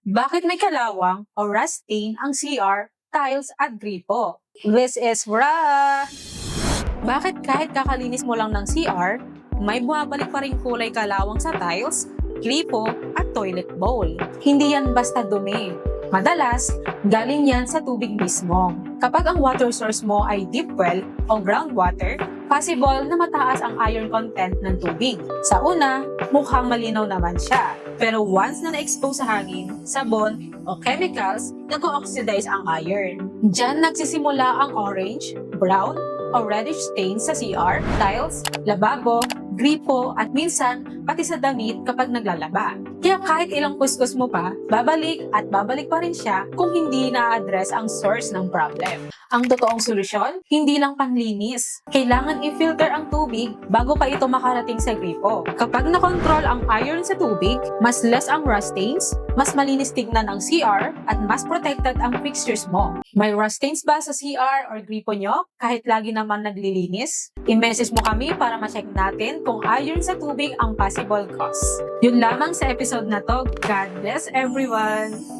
Bakit may kalawang o rust stain ang CR, tiles at gripo? This is Bakit kahit kakalinis mo lang ng CR, may bumabalik pa rin kulay kalawang sa tiles, gripo at toilet bowl? Hindi yan basta dumi. Madalas, galing yan sa tubig mismo. Kapag ang water source mo ay deep well o groundwater, possible na mataas ang iron content ng tubig. Sa una, mukhang malinaw naman siya. Pero once na na-expose sa hangin, sabon, o chemicals, nag-oxidize ang iron. Diyan nagsisimula ang orange, brown, o reddish stains sa CR, tiles, lababo, gripo, at minsan pati sa damit kapag naglalaba. Kaya kahit ilang kuskus mo pa, babalik at babalik pa rin siya kung hindi na-address ang source ng problem. Ang totoong solusyon, hindi lang panlinis. Kailangan i-filter ang tubig bago pa ito makarating sa gripo. Kapag nakontrol ang iron sa tubig, mas less ang rust stains, mas malinis tignan ang CR, at mas protected ang fixtures mo. May rust stains ba sa CR or gripo nyo kahit lagi naman naglilinis? I-message mo kami para ma-check natin kung iron sa tubig ang possible cause. Yun lamang sa episode na to. God bless everyone!